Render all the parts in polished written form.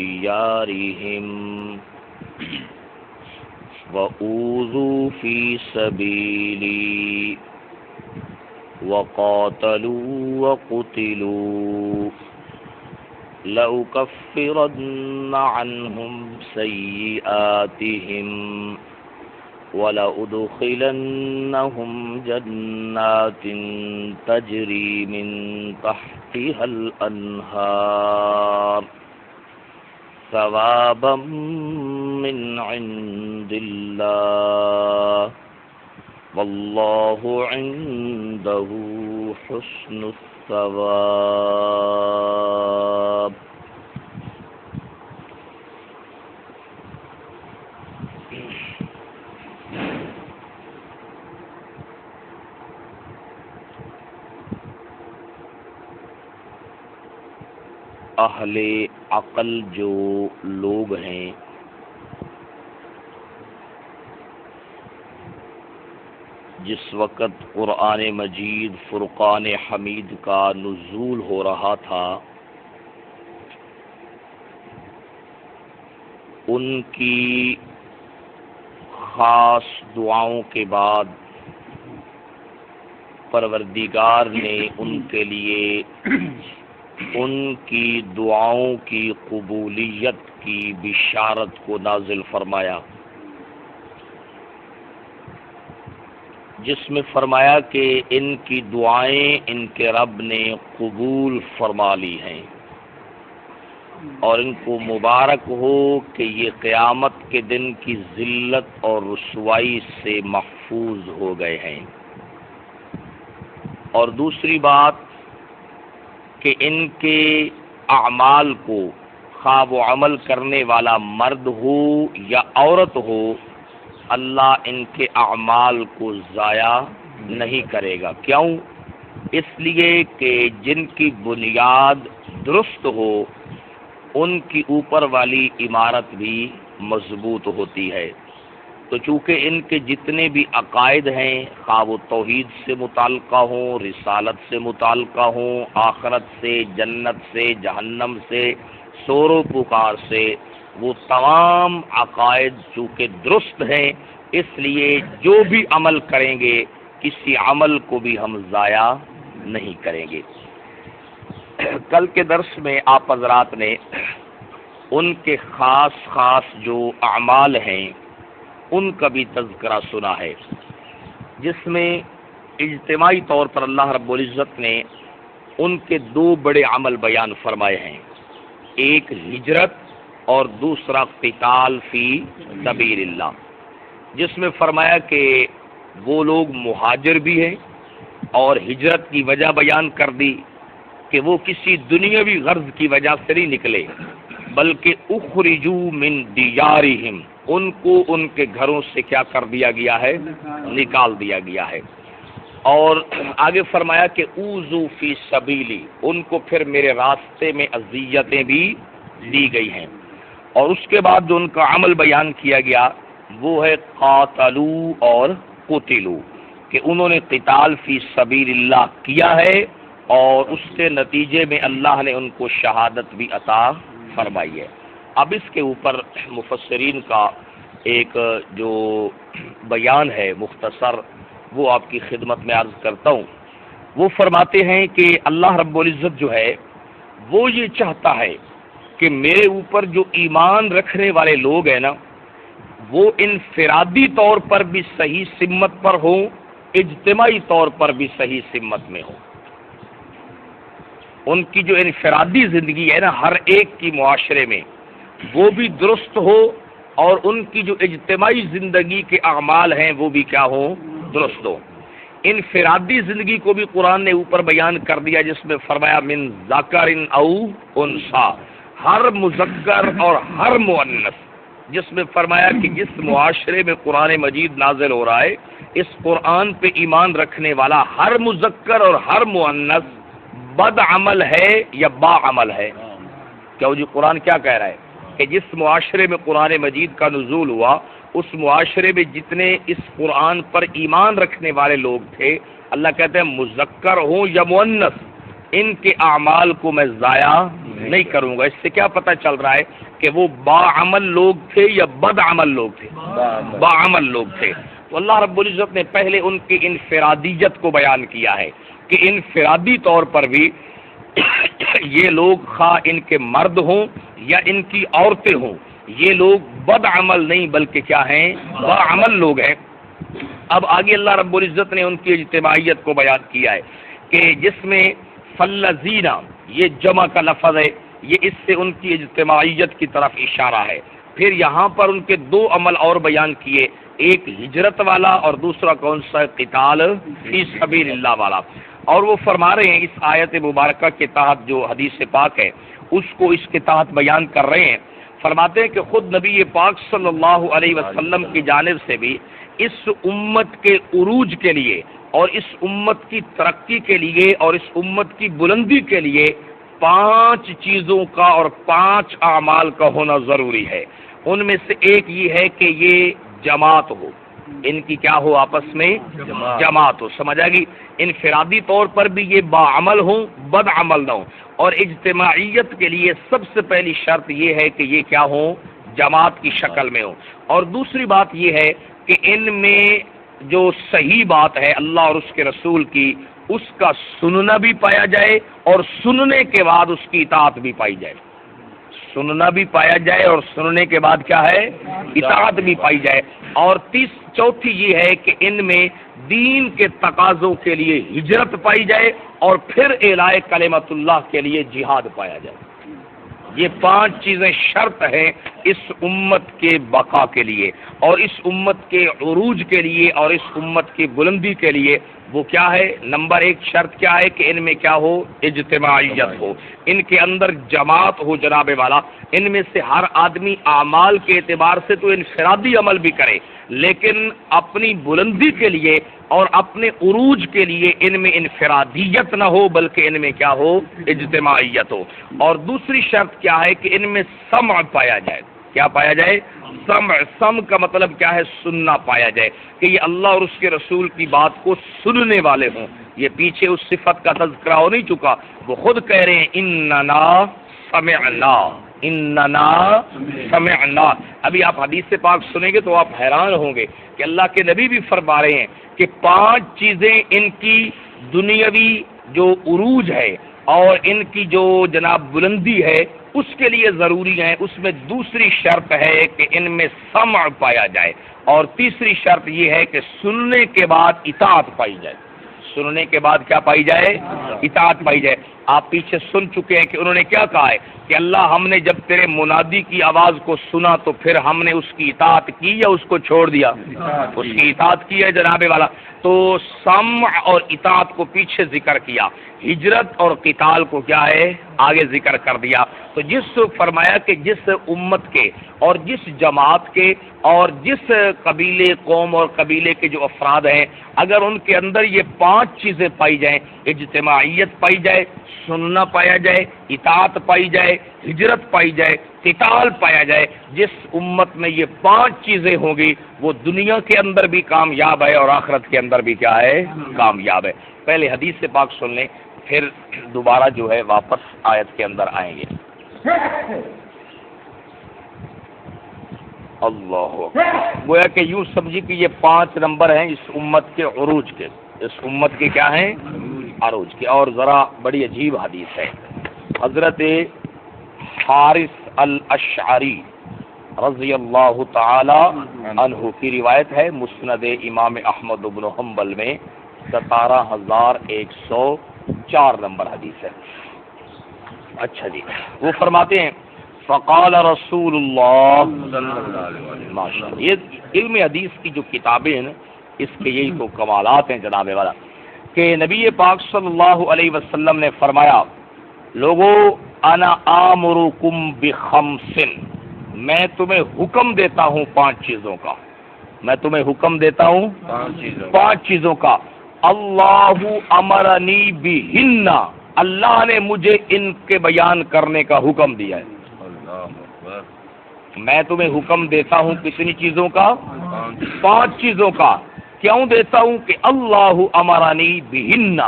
ديارهم وأوذوا في سبيلي وقاتلوا وقتلوا لأكفرن عنهم سيئاتهم وَلَأُدْخِلَنَّهُمْ جَنَّاتٍ تَجْرِي مِنْ تَحْتِهَا الْأَنْهَارُ ثَوَابًا مِنْ عِنْدِ اللَّهِ وَاللَّهُ عِنْدَهُ حُسْنُ الثَّوَابِ۔ اہل عقل جو لوگ ہیں جس وقت قرآن مجید فرقان حمید کا نزول ہو رہا تھا ان کی خاص دعاؤں کے بعد پروردگار نے ان کے لیے ان کی دعاؤں کی قبولیت کی بشارت کو نازل فرمایا، جس میں فرمایا کہ ان کی دعائیں ان کے رب نے قبول فرما لی ہیں اور ان کو مبارک ہو کہ یہ قیامت کے دن کی ذلت اور رسوائی سے محفوظ ہو گئے ہیں۔ اور دوسری بات کہ ان کے اعمال کو خواہ وہ عمل کرنے والا مرد ہو یا عورت ہو، اللہ ان کے اعمال کو ضائع نہیں کرے گا۔ کیوں؟ اس لیے کہ جن کی بنیاد درست ہو ان کی اوپر والی عمارت بھی مضبوط ہوتی ہے۔ تو چونکہ ان کے جتنے بھی عقائد ہیں خواہ وہ توحید سے متعلقہ ہوں، رسالت سے متعلقہ ہوں، آخرت سے، جنت سے، جہنم سے، سور و پکار سے، وہ تمام عقائد چونکہ درست ہیں، اس لیے جو بھی عمل کریں گے کسی عمل کو بھی ہم ضائع نہیں کریں گے۔ کل کے درس میں آپ حضرات نے ان کے خاص جو اعمال ہیں ان کا بھی تذکرہ سنا ہے، جس میں اجتماعی طور پر اللہ رب العزت نے ان کے دو بڑے عمل بیان فرمائے ہیں، ایک ہجرت اور دوسرا قتال فی سبیل اللہ، جس میں فرمایا کہ وہ لوگ مہاجر بھی ہیں اور ہجرت کی وجہ بیان کر دی کہ وہ کسی دنیاوی غرض کی وجہ سے نہیں نکلے بلکہ اخرجوا من دیارہم، ان کو ان کے گھروں سے کیا کر دیا گیا ہے؟ نکال دیا گیا ہے۔ اور آگے فرمایا کہ اوذوا فی سبیلی، ان کو پھر میرے راستے میں اذیتیں بھی دی گئی ہیں۔ اور اس کے بعد جو ان کا عمل بیان کیا گیا وہ ہے قاتلوا اور قتلوا، کہ انہوں نے قتال فی سبیل اللہ کیا ہے اور اس کے نتیجے میں اللہ نے ان کو شہادت بھی عطا فرمائی ہے۔ اب اس کے اوپر مفسرین کا ایک جو بیان ہے مختصر وہ آپ کی خدمت میں عرض کرتا ہوں۔ وہ فرماتے ہیں کہ اللہ رب العزت جو ہے وہ یہ چاہتا ہے کہ میرے اوپر جو ایمان رکھنے والے لوگ ہیں نا وہ انفرادی طور پر بھی صحیح سمت پر ہوں، اجتماعی طور پر بھی صحیح سمت میں ہوں۔ ان کی جو انفرادی زندگی ہے نا ہر ایک کی معاشرے میں وہ بھی درست ہو اور ان کی جو اجتماعی زندگی کے اعمال ہیں وہ بھی کیا ہوں؟ درست ہو۔ انفرادی زندگی کو بھی قرآن نے اوپر بیان کر دیا جس میں فرمایا من ذکر او انثی، ہر مذکر اور ہر مؤنث، جس میں فرمایا کہ جس معاشرے میں قرآن مجید نازل ہو رہا ہے اس قرآن پہ ایمان رکھنے والا ہر مذکر اور ہر مؤنث بد عمل ہے یا با عمل ہے۔ کیا جی قرآن کیا کہہ رہا ہے کہ جس معاشرے میں قرآن مجید کا نزول ہوا اس معاشرے میں جتنے اس قرآن پر ایمان رکھنے والے لوگ تھے، اللہ کہتے ہیں مذکر ہوں یا مؤنث، ان کے اعمال کو میں ضائع نہیں کروں گا۔ اس سے کیا پتہ چل رہا ہے کہ وہ باعمل لوگ تھے یا بد عمل لوگ تھے؟ باعمل لوگ تھے۔ تو اللہ رب العزت نے پہلے ان کی انفرادیت کو بیان کیا ہے کہ انفرادی طور پر بھی یہ لوگ خواہ ان کے مرد ہوں یا ان کی عورتیں ہوں، یہ لوگ بد عمل نہیں بلکہ کیا ہیں؟ باعمل لوگ ہیں۔ اب آگے اللہ رب العزت نے ان کی اجتماعیت کو بیان کیا ہے کہ جس میں فالذین، یہ جمع کا لفظ ہے، یہ اس سے ان کی اجتماعیت کی طرف اشارہ ہے۔ پھر یہاں پر ان کے دو عمل اور بیان کیے، ایک ہجرت والا اور دوسرا کون سا ہے؟ قتال فی سبیل اللہ والا۔ اور وہ فرما رہے ہیں اس آیت مبارکہ کے تحت جو حدیث پاک ہے اس کو اس کے تحت بیان کر رہے ہیں۔ فرماتے ہیں کہ خود نبی پاک صلی اللہ علیہ وسلم کی جانب سے بھی اس امت کے عروج کے لیے اور اس امت کی ترقی کے لیے اور اس امت کی بلندی کے لیے 5 چیزوں کا اور 5 اعمال کا ہونا ضروری ہے۔ ان میں سے ایک یہ ہے کہ یہ جماعت ہو، ان کی کیا ہو؟ آپس میں جماعت ہو۔ سمجھ آ گئی؟ انفرادی طور پر بھی یہ باعمل ہوں، بد عمل نہ ہوں، اور اجتماعیت کے لیے سب سے پہلی شرط یہ ہے کہ یہ کیا ہوں؟ جماعت کی شکل میں ہو۔ اور دوسری بات یہ ہے کہ ان میں جو صحیح بات ہے اللہ اور اس کے رسول کی، اس کا سننا بھی پایا جائے اور سننے کے بعد اس کی اطاعت بھی پائی جائے۔ سننا بھی پایا جائے اور سننے کے بعد کیا ہے؟ اطاعت بھی پائی جائے۔ اور چوتھی یہ ہے کہ ان میں دین کے تقاضوں کے لیے ہجرت پائی جائے اور پھر اعلاء کلمت اللہ کے لیے جہاد پایا جائے۔ یہ 5 چیزیں شرط ہیں اس امت کے بقا کے لیے اور اس امت کے عروج کے لیے اور اس امت کی بلندی کے لیے۔ وہ کیا ہے؟ نمبر 1 شرط کیا ہے کہ ان میں کیا ہو؟ اجتماعیت ہو، ان کے اندر جماعت ہو جناب والا۔ ان میں سے ہر آدمی اعمال کے اعتبار سے تو انفرادی عمل بھی کرے، لیکن اپنی بلندی کے لیے اور اپنے عروج کے لیے ان میں انفرادیت نہ ہو بلکہ ان میں کیا ہو؟ اجتماعیت ہو۔ اور دوسری شرط کیا ہے کہ ان میں سمع پایا جائے۔ کیا پایا جائے؟ سمع کا مطلب کیا ہے؟ سننا پایا جائے، کہ یہ اللہ اور اس کے رسول کی بات کو سننے والے ہوں۔ یہ پیچھے اس صفت کا تذکرہ ہو نہیں چکا، وہ خود کہہ رہے ہیں اننا سمعنا، اننا سمعنا۔ ابھی آپ حدیث پاک سنیں گے تو آپ حیران ہوں گے کہ اللہ کے نبی بھی فرما رہے ہیں کہ 5 چیزیں ان کی دنیاوی جو عروج ہے اور ان کی جو جناب بلندی ہے اس کے لیے ضروری ہیں۔ اس میں دوسری شرط ہے کہ ان میں سمع پایا جائے، اور تیسری شرط یہ ہے کہ سننے کے بعد اطاعت پائی جائے۔ سننے کے بعد کیا پائی جائے؟ اطاعت پائی جائے۔ آپ پیچھے سن چکے ہیں کہ انہوں نے کیا کہا ہے کہ اللہ ہم نے جب تیرے منادی کی آواز کو سنا تو پھر ہم نے اس کی اطاعت کی یا اس کو چھوڑ دیا؟ اس کی اطاعت کی ہے جناب والا۔ تو سمع اور اطاعت کو پیچھے ذکر کیا، ہجرت اور قتال کو کیا ہے؟ آگے ذکر کر دیا۔ تو جس فرمایا کہ جس امت کے اور جس جماعت کے اور جس قبیلے، قوم اور قبیلے کے جو افراد ہیں، اگر ان کے اندر یہ 5 چیزیں پائی جائیں، اجتماعیت پائی جائے، سننا پایا جائے، اطاعت پائی جائے، ہجرت پائی جائے، قتال پایا جائے، جس امت میں یہ 5 چیزیں ہوں گی وہ دنیا کے اندر بھی کامیاب ہے اور آخرت کے اندر بھی کیا ہے؟ کامیاب ہے۔ پہلے حدیث سے پاک سن لیں، پھر دوبارہ جو ہے واپس آیت کے اندر آئیں گے۔ اللہ گویا کہ یوں سمجھی کہ یہ 5 نمبر ہیں اس امت کے عروج کے، اس امت کے کیا ہیں؟ عروج کے۔ اور ذرا بڑی عجیب حدیث ہے، حضرت حارث الاشعری رضی اللہ تعالی عنہ کی روایت ہے، مسند امام احمد بن حنبل میں 17,104 نمبر حدیث ہے۔ اچھا جی، وہ فرماتے ہیں فقال رسول اللہ ماشاء اللہ۔ یہ علم حدیث کی جو کتابیں ہیں نا، اس کے یہی تو کمالات ہیں جناب والا، کہ نبی پاک صلی اللہ علیہ وسلم نے فرمایا لوگوں انا آمرکم بخمس، میں تمہیں حکم دیتا ہوں 5 چیزوں کا، میں تمہیں حکم دیتا ہوں 5 چیزوں کا۔ اللہ امرنی بہن، اللہ نے مجھے ان کے بیان کرنے کا حکم دیا ہے۔ میں تمہیں حکم دیتا ہوں کتنی چیزوں کا؟ 5 چیزوں کا۔ کیوں دیتا ہوں؟ کہ اللہ امرنی بہن،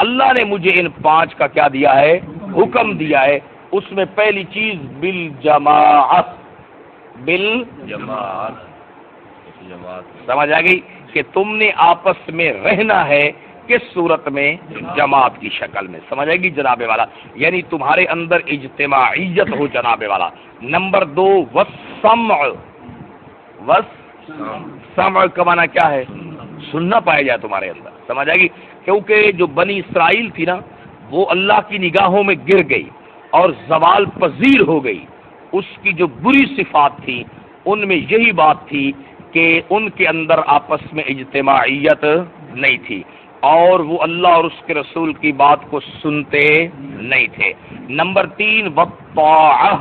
اللہ نے مجھے ان 5 کا کیا دیا ہے؟ حکم دیا ہے۔ اس میں پہلی چیز بالجماعت، بالجماعت، سمجھ آ گئی کہ تم نے آپس میں رہنا ہے کس صورت میں؟ جماعت کی شکل میں، سمجھ آئے گی جناب والا، یعنی تمہارے اندر اجتماعیت ہو جناب والا۔ نمبر 2 والسمع، والسمع کا معنی کیا ہے؟ سننا پایا جائے تمہارے اندر، سمجھ آئے گی، کیونکہ جو بنی اسرائیل تھی نا وہ اللہ کی نگاہوں میں گر گئی اور زوال پذیر ہو گئی، اس کی جو بری صفات تھی ان میں یہی بات تھی کہ ان کے اندر آپس میں اجتماعیت نہیں تھی اور وہ اللہ اور اس کے رسول کی بات کو سنتے نہیں تھے۔ نمبر 3 والطاعہ،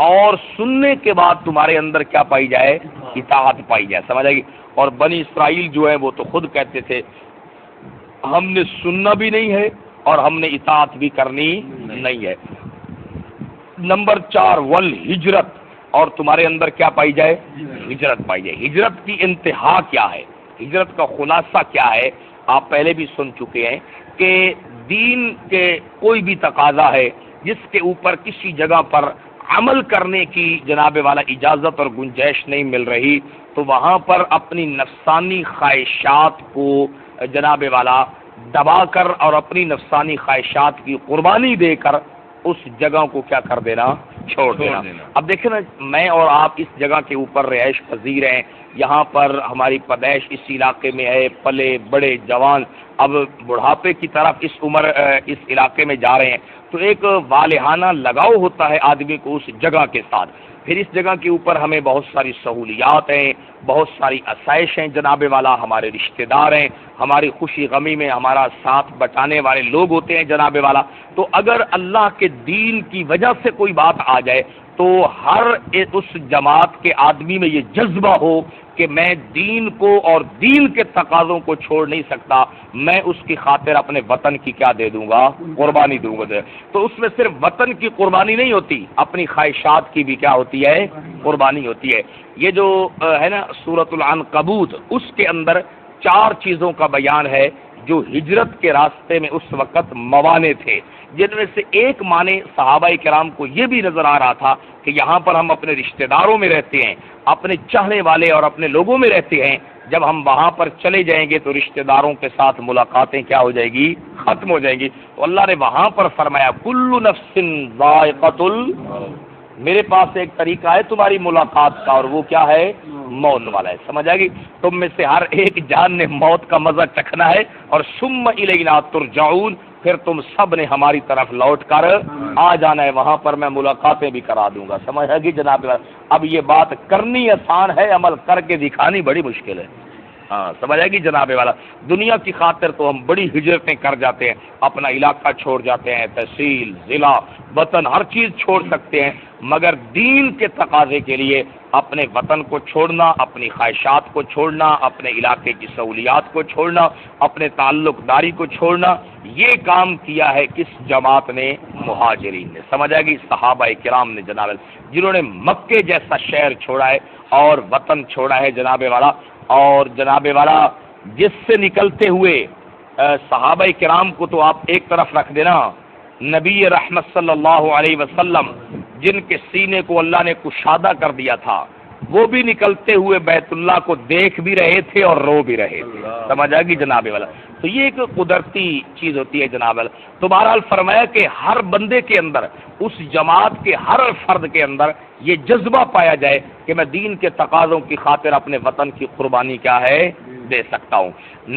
اور سننے کے بعد تمہارے اندر کیا پائی جائے؟ اطاعت پائی جائے، سمجھ آئے گی۔ اور بنی اسرائیل جو ہے وہ تو خود کہتے تھے ہم نے سننا بھی نہیں ہے اور ہم نے اطاعت بھی کرنی نہیں ہے۔ نمبر 4 والہجرت، اور تمہارے اندر کیا پائی جائے؟ ہجرت پائی جائے۔ ہجرت کی انتہا کیا ہے؟ ہجرت کا خلاصہ کیا ہے؟ آپ پہلے بھی سن چکے ہیں کہ دین کے کوئی بھی تقاضا ہے جس کے اوپر کسی جگہ پر عمل کرنے کی جناب والا اجازت اور گنجائش نہیں مل رہی تو وہاں پر اپنی نفسانی خواہشات کو جناب والا دبا کر اور اپنی نفسانی خواہشات کی قربانی دے کر اس جگہ کو کیا کر دینا؟ چھوڑ دینا۔ اب دیکھیں نا، میں اور آپ اس جگہ کے اوپر رہائش پذیر ہیں، یہاں پر ہماری پیدائش اس علاقے میں ہے، پلے بڑے جوان اب بڑھاپے کی طرف اس علاقے میں جا رہے ہیں، تو ایک والہانہ لگاؤ ہوتا ہے آدمی کو اس جگہ کے ساتھ۔ پھر اس جگہ کے اوپر ہمیں بہت ساری سہولیات ہیں، بہت ساری آسائش ہیں جناب والا، ہمارے رشتہ دار ہیں، ہماری خوشی غمی میں ہمارا ساتھ بٹانے والے لوگ ہوتے ہیں جناب والا۔ تو اگر اللہ کے دین کی وجہ سے کوئی بات آ جائے تو ہر اس جماعت کے آدمی میں یہ جذبہ ہو کہ میں دین کو اور دین کے تقاضوں کو چھوڑ نہیں سکتا، میں اس کی خاطر اپنے وطن کی کیا دے دوں گا؟ قربانی دوں گا۔ تو اس میں صرف وطن کی قربانی نہیں ہوتی، اپنی خواہشات کی بھی کیا ہوتی ہے؟ قربانی ہوتی ہے۔ یہ جو ہے نا سورۃ العنکبوت، اس کے اندر 4 چیزوں کا بیان ہے جو ہجرت کے راستے میں اس وقت موانع تھے، جن میں سے ایک معنی صحابہ کرام کو یہ بھی نظر آ رہا تھا کہ یہاں پر ہم اپنے رشتہ داروں میں رہتے ہیں، اپنے چاہنے والے اور اپنے لوگوں میں رہتے ہیں، جب ہم وہاں پر چلے جائیں گے تو رشتہ داروں کے ساتھ ملاقاتیں کیا ہو جائے گی؟ ختم ہو جائیں گی۔ تو اللہ نے وہاں پر فرمایا کل نفس ذائقۃ میرے پاس ایک طریقہ ہے تمہاری ملاقات کا، اور وہ کیا ہے؟ موت والا ہے، سمجھ آئے گی۔ تم میں سے ہر ایک جان نے موت کا مزہ چکھنا ہے، اور ثم الینا ترجعون، پھر تم سب نے ہماری طرف لوٹ کر آ جانا ہے، وہاں پر میں ملاقاتیں بھی کرا دوں گا، سمجھ آئے گی جناب۔ اب یہ بات کرنی آسان ہے، عمل کر کے دکھانی بڑی مشکل ہے۔ ہاں سمجھ آئے گی جناب والا۔ دنیا کی خاطر تو ہم بڑی ہجرتیں کر جاتے ہیں، اپنا علاقہ چھوڑ جاتے ہیں، تحصیل، ضلع، وطن، ہر چیز چھوڑ سکتے ہیں، مگر دین کے تقاضے کے لیے اپنے وطن کو چھوڑنا، اپنی خواہشات کو چھوڑنا، اپنے علاقے کی سہولیات کو چھوڑنا، اپنے تعلق داری کو چھوڑنا، یہ کام کیا ہے کس جماعت نے؟ مہاجرین نے، سمجھ آئے گی، صحابہ کرام نے جناب، جنہوں نے مکے جیسا شہر چھوڑا ہے اور وطن چھوڑا ہے جناب والا۔ اور جناب والا جس سے نکلتے ہوئے صحابہ کرام کو تو آپ ایک طرف رکھ دینا، نبی رحمت صلی اللہ علیہ وسلم جن کے سینے کو اللہ نے کشادہ کر دیا تھا، وہ بھی نکلتے ہوئے بیت اللہ کو دیکھ بھی رہے تھے اور رو بھی رہے تھے، سمجھ آئے گی جناب والا۔ تو یہ ایک قدرتی چیز ہوتی ہے جناب والا۔ تو بہرحال فرمایا کہ ہر بندے کے اندر، اس جماعت کے ہر فرد کے اندر یہ جذبہ پایا جائے کہ میں دین کے تقاضوں کی خاطر اپنے وطن کی قربانی کیا ہے؟ دے سکتا ہوں۔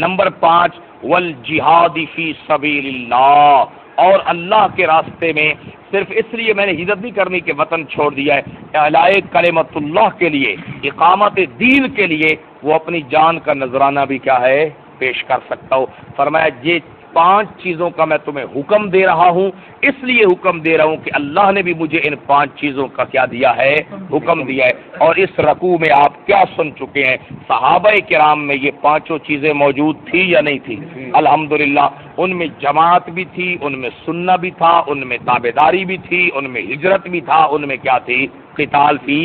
نمبر 5 والجہاد فی سبیل اللہ، اور اللہ کے راستے میں صرف اس لیے میں نے ہجرت نہیں کرنی کہ وطن چھوڑ دیا ہے، اعلاء کلمت اللہ کے لیے، اقامت دین کے لیے وہ اپنی جان کا نذرانہ بھی کیا ہے؟ پیش کر سکتا ہوں۔ فرمایا یہ 5 چیزوں کا میں تمہیں حکم دے رہا ہوں، اس لیے حکم دے رہا ہوں کہ اللہ نے بھی مجھے ان 5 چیزوں کا کیا دیا ہے؟ حکم دیا ہے۔ اور اس رکوع میں آپ کیا سن چکے ہیں؟ صحابہ کرام میں یہ 5 چیزیں موجود تھی یا نہیں تھی؟ الحمدللہ، ان میں جماعت بھی تھی، ان میں سننا بھی تھا، ان میں تابعداری بھی تھی، ان میں ہجرت بھی تھا، ان میں کیا تھی؟ قتال فی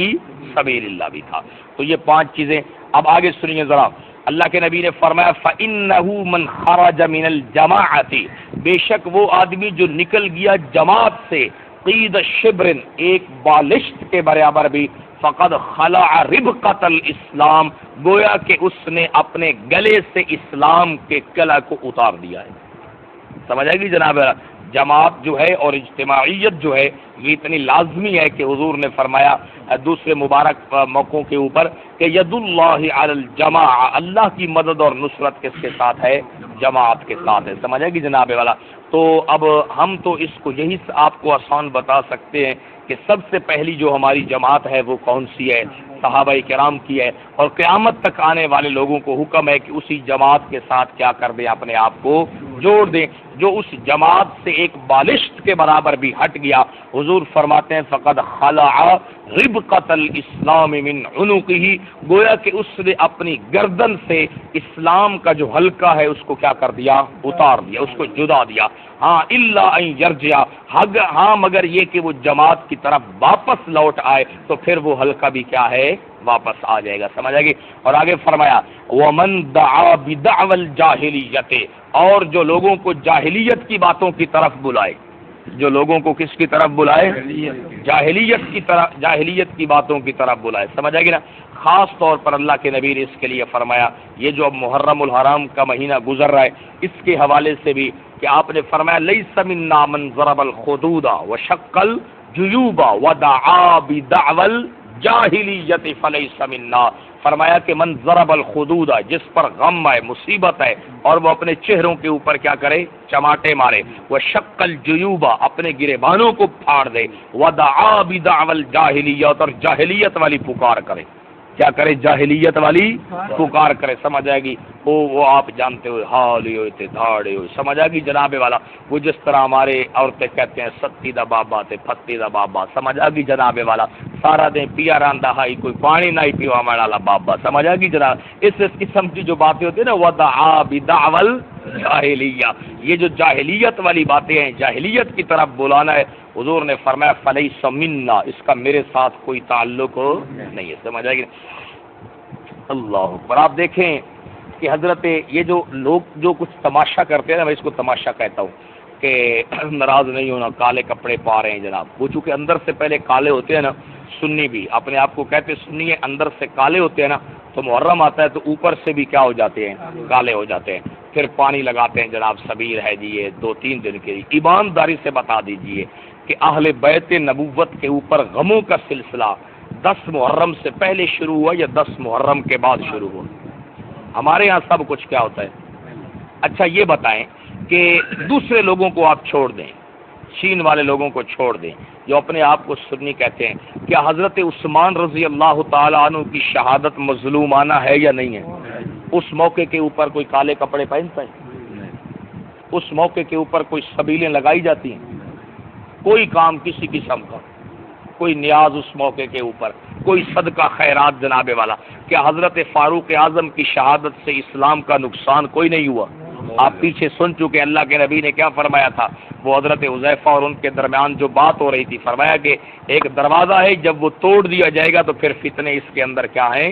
سبیل اللہ بھی تھا۔ تو یہ 5 چیزیں۔ اب آگے سنیے ذرا، اللہ کے نبی نے فرمایا فَإِنَّهُ مَنْ خَرَجَ مِنَ الْجَمَاعَةِ، بے شک وہ آدمی جو نکل گیا جماعت سے، قید شبرن، ایک بالشت کے برابر بھی، فقد خلع ربقۃ الاسلام، گویا کہ اس نے اپنے گلے سے اسلام کے کلا کو اتار دیا ہے. سمجھ آئے گی جناب؟ جماعت جو ہے اور اجتماعیت جو ہے یہ اتنی لازمی ہے کہ حضور نے فرمایا دوسرے مبارک موقعوں کے اوپر کہ ید اللہ علی الجماع، اللہ کی مدد اور نصرت کس کے ساتھ ہے؟ جماعت کے ساتھ ہے. سمجھ آئے گی جناب والا؟ تو اب ہم تو اس کو یہی آپ کو آسان بتا سکتے ہیں کہ سب سے پہلی جو ہماری جماعت ہے وہ کون سی ہے؟ صحابہ کرام کی ہے، اور قیامت تک آنے والے لوگوں کو حکم ہے کہ اسی جماعت کے ساتھ کیا کر دیں؟ اپنے آپ کو جوڑ دیں. جو اس جماعت سے ایک بالشت کے برابر بھی ہٹ گیا، حضور فرماتے ہیں فقد خلع ربقۃ الاسلام من عنقہ، گویا کہ اس نے اپنی گردن سے اسلام کا جو حلقہ ہے اس کو کیا کر دیا؟ اتار دیا، اس کو جدا دیا. ہاں الا ان یرجع، ہاں مگر یہ کہ وہ جماعت کی طرف واپس لوٹ آئے تو پھر وہ حلقہ بھی کیا ہے؟ واپس آ جائے گا. سمجھ آئے گی؟ اور آگے فرمایا ومن دعا بدعوى الجاہلیت، اور جو لوگوں کو جاہلیت کی باتوں کی طرف بلائے، جو لوگوں کو کس کی طرف بلائے؟ جاہلیت کی طرف، جاہلیت کی باتوں کی طرف بلائے. سمجھ آئے گی نا؟ خاص طور پر اللہ کے نبی نے اس کے لیے فرمایا، یہ جو اب محرم الحرام کا مہینہ گزر رہا ہے اس کے حوالے سے بھی کہ آپ نے فرمایا لیس منا من ضرب الخدود وشق الجیوب ودعا بدعوى الجاہلیت فلیس منا، فرمایا کہ من ضرب الخدود، جس پر غم ہے، مصیبت ہے، اور وہ اپنے چہروں کے اوپر کیا کرے؟ چماٹے مارے. وہ شق الجیوب، اپنے گریبانوں کو پھاڑ دے. ودعا بدعوى الجاہلیت، اور جاہلیت والی پکار کرے. کیا کرے؟ جاہلیت والی پکار کرے. سمجھ آئے گی؟ وہ آپ جانتے ہوئے حالی ہوئے تھے دھاڑے ہوئے. سمجھ آئے گی جناب والا؟ وہ جس طرح ہمارے عورتیں کہتے ہیں ستی دا بابا تے پھتی دا بابا. سمجھ آئے گی جناب والا؟ سارا دن پیا راندا ہائی، کوئی پانی نہیں پیوا والا بابا. سمجھ آئے گی جناب؟ اس قسم کی جو باتیں ہوتی ہیں نا، ودعا بدعوى الجاہلیہ، یہ جو جاہلیت والی باتیں ہیں، جاہلیت کی طرف بلانا ہے، حضور نے فرمایا فلیس منا، اس کا میرے ساتھ کوئی تعلق نہیں ہے. سمجھ آئے گی؟ اللہ اکبر. آپ دیکھیں کہ حضرت یہ جو لوگ جو کچھ تماشا کرتے ہیں نا، میں اس کو تماشا کہتا ہوں کہ ناراض نہیں ہونا، کالے کپڑے پا رہے ہیں جناب، وہ چونکہ اندر سے پہلے کالے ہوتے ہیں نا، سنی بھی اپنے آپ کو کہتے سنی ہے، اندر سے کالے ہوتے ہیں نا، تو محرم آتا ہے تو اوپر سے بھی کیا ہو جاتے ہیں؟ کالے ہو جاتے ہیں. پھر پانی لگاتے ہیں جناب، سبیر ہے جی یہ 2-3 دن کے لیے. ایمانداری سے بتا دیجئے کہ اہل بیت نبوت کے اوپر غموں کا سلسلہ 10 محرم سے پہلے شروع ہوا یا 10 محرم کے بعد شروع ہوا؟ ہمارے ہاں سب کچھ کیا ہوتا ہے؟ اچھا یہ بتائیں کہ دوسرے لوگوں کو آپ چھوڑ دیں، چین والے لوگوں کو چھوڑ دیں جو اپنے آپ کو سنی کہتے ہیں، کیا حضرت عثمان رضی اللہ تعالیٰ عنہ کی شہادت مظلومانہ ہے یا نہیں ہے؟ اس موقع کے اوپر کوئی کالے کپڑے پہنتا ہے؟ اس موقع کے اوپر کوئی سبیلیں لگائی جاتی ہیں؟ کوئی کام کسی قسم کا، کوئی نیاز اس موقع کے اوپر، کوئی صدقہ خیرات جناب والا؟ کیا حضرت فاروق اعظم کی شہادت سے اسلام کا نقصان کوئی نہیں ہوا؟ آپ پیچھے سن چکے اللہ کے نبی نے کیا فرمایا تھا. وہ حضرت حذیفہ اور ان کے درمیان جو بات ہو رہی تھی، فرمایا کہ ایک دروازہ ہے، جب وہ توڑ دیا جائے گا تو پھر فتنے اس کے اندر کیا ہیں؟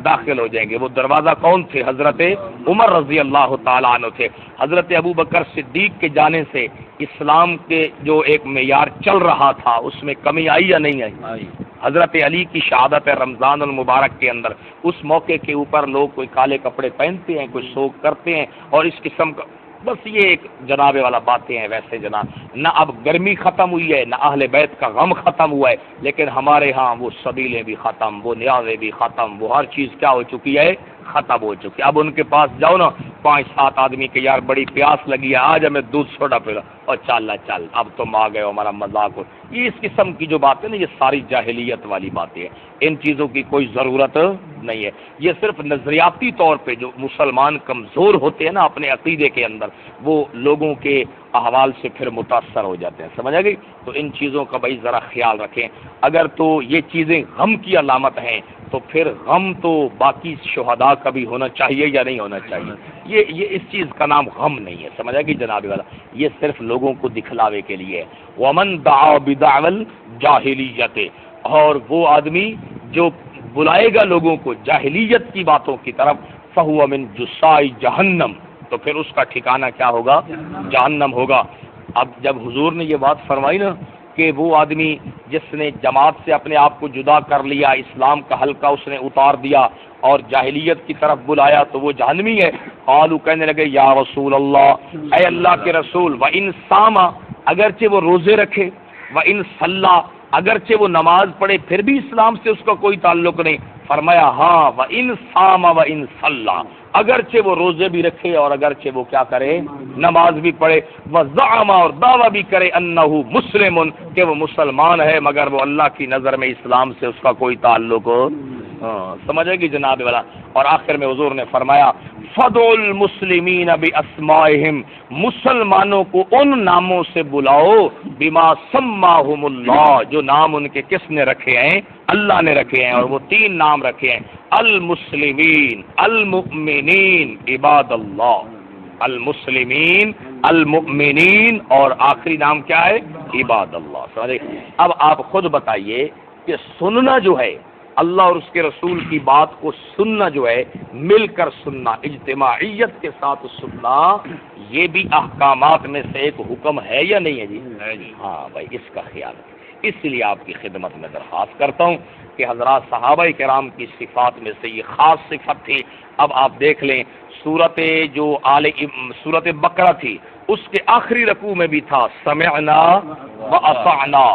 داخل ہو جائیں گے. وہ دروازہ کون تھے؟ حضرت عمر رضی اللہ تعالیٰ عنہ تھے. حضرت ابو بکر صدیق کے جانے سے اسلام کے جو ایک معیار چل رہا تھا اس میں کمی آئی یا نہیں آئی؟ حضرت علی کی شہادت رمضان المبارک کے اندر اس موقع کے اوپر لوگ کوئی کالے کپڑے پہنتے ہیں، کوئی سوگ کرتے ہیں اور اس قسم کا، بس یہ ایک جناب والا باتیں ہیں. ویسے جناب نہ اب گرمی ختم ہوئی ہے، نہ اہل بیت کا غم ختم ہوا ہے، لیکن ہمارے ہاں وہ سبیلیں بھی ختم، وہ نیازیں بھی ختم، وہ ہر چیز کیا ہو چکی ہے؟ ختم ہو چکی. اب ان کے پاس جاؤ نا 5-7 آدمی کے یار بڑی پیاس لگی ہے، آج ہمیں دودھ سوڈا پلا، اور چل اب تم آ گئے ہو، ہمارا مذاق ہو. یہ اس قسم کی جو باتیں نا، یہ ساری جاہلیت والی باتیں ہیں. ان چیزوں کی کوئی ضرورت نہیں ہے. یہ صرف نظریاتی طور پہ جو مسلمان کمزور ہوتے ہیں نا اپنے عقیدے کے اندر، وہ لوگوں کے احوال سے پھر متاثر ہو جاتے ہیں. سمجھ آ گئی؟ تو ان چیزوں کا بھائی ذرا خیال رکھیں. اگر تو یہ چیزیں غم کی علامت ہیں تو پھر غم تو باقی شہداء کا بھی ہونا چاہیے یا نہیں ہونا چاہیے؟ یہ اس چیز کا نام غم نہیں ہے. سمجھ آ گئی جناب والا؟ یہ صرف لوگوں کو دکھلاوے کے لیے ہے. ومن دعا بدعوى الجاہلیت، اور وہ آدمی جو بلائے گا لوگوں کو جاہلیت کی باتوں کی طرف، فہو من جزاء جہنم، تو پھر اس کا ٹھکانہ کیا ہوگا؟ جہنم ہوگا. اب جب حضور نے یہ بات فرمائی نا کہ وہ آدمی جس نے جماعت سے اپنے آپ کو جدا کر لیا، اسلام کا حلقہ اس نے اتار دیا اور جاہلیت کی طرف بلایا تو وہ جہنمی ہے۔ قالوا کہنے لگے یا رسول اللہ، اے اللہ کے رسول، وَإِن صَامَ اگرچہ وہ روزے رکھے، وَإِن صَلَّى اگرچہ وہ نماز پڑھے پھر بھی اسلام سے اس کا کوئی تعلق نہیں۔ فرمایا ہاں وَإِن صَامَ وَإِن صَلَّى اگرچہ وہ روزے بھی رکھے اور اگرچہ وہ کیا کرے، نماز بھی پڑھے، وَزَعَمَ اور دعویٰ بھی کرے انہو مسلم کہ وہ مسلمان ہے، مگر وہ اللہ کی نظر میں اسلام سے اس کا کوئی تعلق سمجھے گی جناب والا۔ اور آخر میں حضور نے فرمایا فَدْعُوا الْمُسْلِمِينَ بِأَسْمَائِهِمْ مسلمانوں کو ان ناموں سے بلاؤ بِمَا سَمَّاهُمُ اللَّهُ جو نام ان کے کس نے رکھے ہیں، اللہ نے رکھے ہیں، اور وہ 3 نام رکھے ہیں، المسلمین، المؤمنین، عباد اللہ، المسلمین، المؤمنین، اور آخری نام کیا ہے، عباد اللہ۔ سمجھے؟ اب آپ خود بتائیے کہ سننا جو ہے اللہ اور اس کے رسول کی بات کو سننا جو ہے، مل کر سننا، اجتماعیت کے ساتھ سننا، یہ بھی احکامات میں سے ایک حکم ہے یا نہیں ہے جی؟ ہاں بھائی، اس کا خیال ہے۔ اس لیے آپ کی خدمت میں درخواست کرتا ہوں کہ حضرات صحابہ کرام کی صفات میں سے یہ خاص صفت تھی۔ اب آپ دیکھ لیں سورت بقرہ تھی، اس کے آخری رکوع میں بھی تھا سمعنا واطعنا،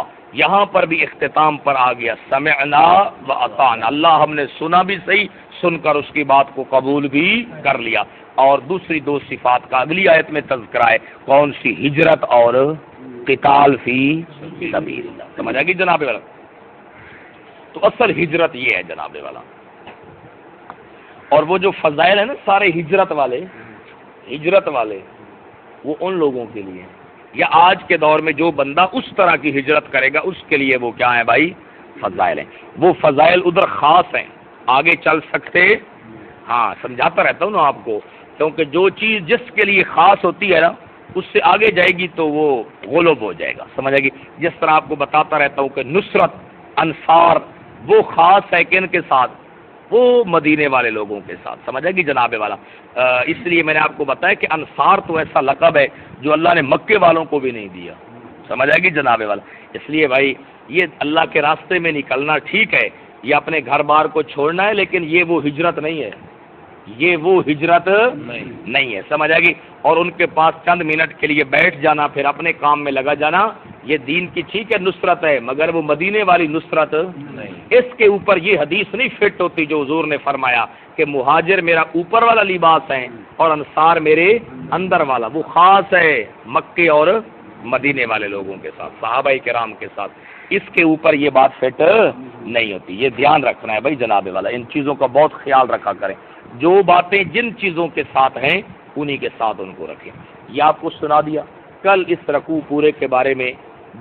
یہاں پر بھی اختتام پر آ گیا سمعنا واطعنا، اللہ ہم نے سنا بھی صحیح، سن کر اس کی بات کو قبول بھی کر لیا۔ اور دوسری 2 صفات کا اگلی آیت میں تذکرہ ہے، کون سی؟ ہجرت اور قتال فی سبیل اللہ۔ سمجھ آ گئی جناب والا؟ تو اصل ہجرت یہ ہے جناب والا۔ اور وہ جو فضائل ہیں نا سارے ہجرت والے وہ ان لوگوں کے لیے، یا آج کے دور میں جو بندہ اس طرح کی ہجرت کرے گا اس کے لیے وہ کیا ہے بھائی؟ فضائل ہیں۔ وہ فضائل ادھر خاص ہیں، آگے چل سکتے، ہاں سمجھاتا رہتا ہوں نا آپ کو، کیونکہ جو چیز جس کے لیے خاص ہوتی ہے نا اس سے آگے جائے گی تو وہ غلب ہو جائے گا، سمجھ آئے گی۔ جس طرح آپ کو بتاتا رہتا ہوں کہ نصرت انصار وہ خاص ہے کن کے ساتھ؟ وہ مدینے والے لوگوں کے ساتھ، سمجھ آئے گی جناب والا۔ اس لیے میں نے آپ کو بتایا کہ انصار تو ایسا لقب ہے جو اللہ نے مکے والوں کو بھی نہیں دیا، سمجھ آئے گی جناب والا۔ اس لیے بھائی یہ اللہ کے راستے میں نکلنا ٹھیک ہے، یہ اپنے گھر بار کو چھوڑنا ہے، لیکن یہ وہ ہجرت نہیں ہے، یہ وہ ہجرت نہیں ہے، سمجھ آئے گی۔ اور ان کے پاس چند منٹ کے لیے بیٹھ جانا پھر اپنے کام میں لگا جانا، یہ دین کی ٹھیک ہے نصرت ہے، مگر وہ مدینے والی نصرت نہیں۔ اس کے اوپر یہ حدیث نہیں فٹ ہوتی جو حضور نے فرمایا کہ مہاجر میرا اوپر والا لباس ہے اور انصار میرے اندر والا، وہ خاص ہے مکے اور مدینے والے لوگوں کے ساتھ، صحابہ کرام کے ساتھ۔ اس کے اوپر یہ بات فٹ نہیں ہوتی، یہ دھیان رکھنا ہے بھائی جناب والا، ان چیزوں کا بہت خیال رکھا کریں، جو باتیں جن چیزوں کے ساتھ ہیں انہی کے ساتھ ان کو رکھیں۔ یہ آپ کو سنا دیا، کل اس رکوع پورے کے بارے میں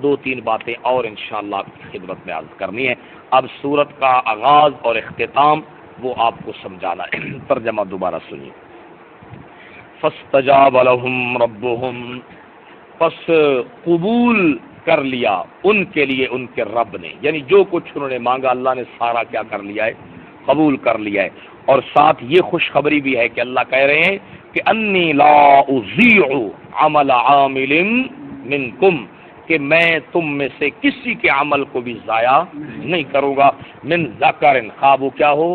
2-3 باتیں اور انشاءاللہ آپ کی خدمت میں عرض کرنی ہے۔ اب سورت کا آغاز اور اختتام وہ آپ کو سمجھانا ہے، ترجمہ دوبارہ سنیے۔ فاستجاب لهم ربهم، پس قبول کر لیا ان کے لیے ان کے رب نے، یعنی جو کچھ انہوں نے مانگا اللہ نے سارا کیا کر لیا ہے، قبول کر لیا ہے۔ اور ساتھ یہ خوشخبری بھی ہے کہ اللہ کہہ رہے ہیں کہ انی لا اضیع عمل عامل منکم، کہ میں تم میں سے کسی کے عمل کو بھی ضائع نہیں کروں گا، من ذکر، خواہ وہ کیا ہو،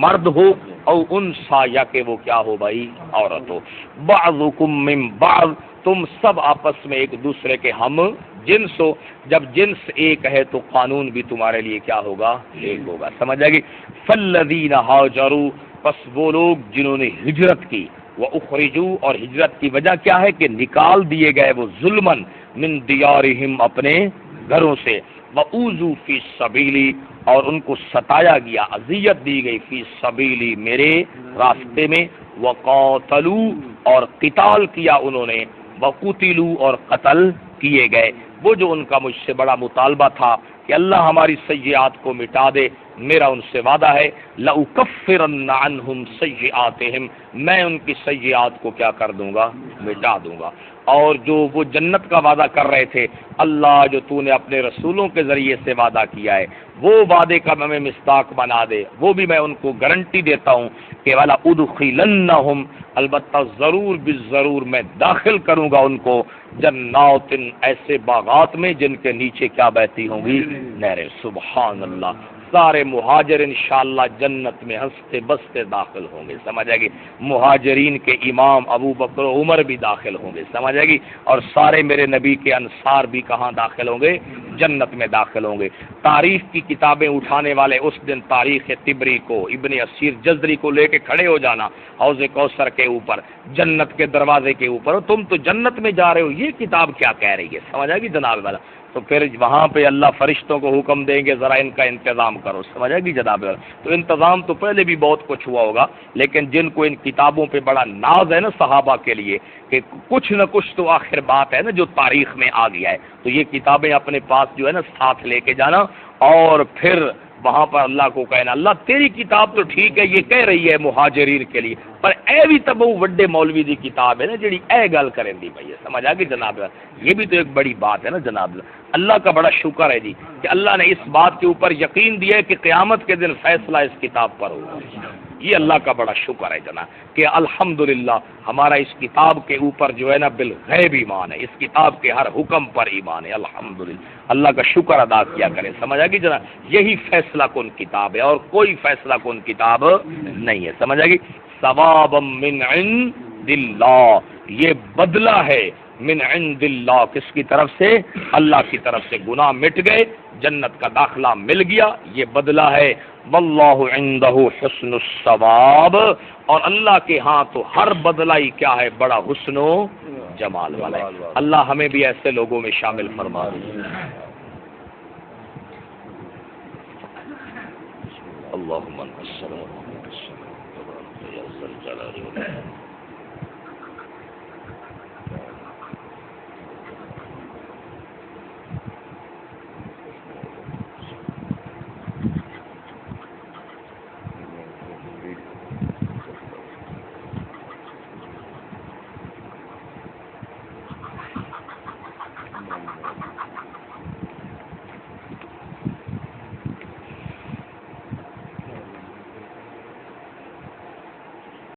مرد ہو، او انثی، یا کہ وہ کیا ہو بھائی، عورت ہو، بعضکم من بعض، تم سب آپس میں ایک دوسرے کے ہم جنس ہو، جب جنس ایک ہے تو قانون بھی تمہارے لیے کیا ہوگا، ایک ہوگا، سمجھ آئے گی۔ فالذین ہاجروا، پس وہ لوگ جنہوں نے ہجرت کی، وَأُخْرِجُوا، اور ہجرت کی وجہ کیا ہے کہ نکال دیے گئے وہ ظلماً من دیارہم، اپنے گھروں سے، وَأُوذُوا فِي سَبِيلِي، اور ان کو ستایا گیا، اذیت دی گئی، فی سبیلی، میرے راستے میں، وَقَاتَلُوا، اور قتال کیا انہوں نے، وَقُتِلُوا، اور قتل کیے گئے۔ وہ جو ان کا مجھ سے بڑا مطالبہ تھا کہ اللہ ہماری سیئات کو مٹا دے، میرا ان سے وعدہ ہے لَأُكَفِّرَنَّ عَنْهُمْ سَيِّئَاتِهِمْ، میں ان کی سیئات کو کیا کر دوں گا؟ مٹا دوں گا۔ اور جو وہ جنت کا وعدہ کر رہے تھے، اللہ جو تو نے اپنے رسولوں کے ذریعے سے وعدہ کیا ہے، وہ وعدے کا ہمیں مصداق بنا دے، وہ بھی میں ان کو گارنٹی دیتا ہوں کہ والا ادخلنہم، البتہ ضرور بالضرور میں داخل کروں گا ان کو جنات، ایسے باغات میں جن کے نیچے کیا بہتی ہوں گی؟ نہریں۔ سبحان اللہ، سارے مہاجر انشاءاللہ جنت میں ہنستے بستے داخل ہوں گے، سمجھ آئے گی؟ مہاجرین کے امام ابو بکر و عمر بھی داخل ہوں گے، سمجھ آئے گی؟ اور سارے میرے نبی کے انصار بھی کہاں داخل ہوں گے؟ جنت میں داخل ہوں گے۔ تاریخ کی کتابیں اٹھانے والے اس دن تاریخ طبری کو، ابن اسیر جزری کو لے کے کھڑے ہو جانا حوض کوثر کے اوپر، جنت کے دروازے کے اوپر، تم تو جنت میں جا رہے ہو، یہ کتاب کیا کہہ رہی ہے؟ سمجھ آئے گی جناب والا؟ تو پھر وہاں پہ اللہ فرشتوں کو حکم دیں گے ذرا ان کا انتظام کرو، سمجھ آئے گی جناب والا؟ تو انتظام تو پہلے بھی بہت کچھ ہوا ہوگا، لیکن جن کو ان کتابوں پہ بڑا ناز ہے نا صحابہ کے لیے کہ کچھ نہ کچھ تو آخر بات ہے نا جو تاریخ میں آ گیا ہے، تو یہ کتابیں اپنے پاس جو ہے نا ساتھ لے کے جانا، اور پھر وہاں پر اللہ کو کہنا اللہ تیری کتاب تو ٹھیک ہے، یہ کہہ رہی ہے مہاجرین کے لیے، پر اے بھی تب وہ وڈے مولوی دی کتاب ہے نا جڑی اے گل کریں دی بھائی، سمجھ آ گئی جناب؟ یہ بھی تو ایک بڑی بات ہے نا جناب۔ اللہ کا بڑا شکر ہے جی کہ اللہ نے اس بات کے اوپر یقین دیا ہے کہ قیامت کے دن فیصلہ اس کتاب پر ہوگا، یہ اللہ کا بڑا شکر ہے جناب کہ الحمدللہ ہمارا اس کتاب کے اوپر جو ہے نا بالغیب ایمان ہے، اس کتاب کے ہر حکم پر ایمان ہے، الحمدللہ اللہ کا شکر ادا کیا کریں، سمجھ آ گئی جناب؟ یہی فیصلہ کن کتاب ہے اور کوئی فیصلہ کن کتاب نہیں ہے، سمجھ آ گئی؟ ثوابا من عند اللہ، یہ بدلہ ہے من عند اللہ، کس کی طرف سے؟ اللہ کی طرف سے، گناہ مٹ گئے، جنت کا داخلہ مل گیا، یہ بدلہ ہے۔ واللہ عندہ حسن الثواب، اور اللہ کے ہاں تو ہر بدلہ ہی کیا ہے؟ بڑا حسن و جمال والا ہے۔ اللہ ہمیں بھی ایسے لوگوں میں شامل فرما دے۔ اللہم انت السلام و منک السلام، تبارک یا ذا الجلال والإکرام۔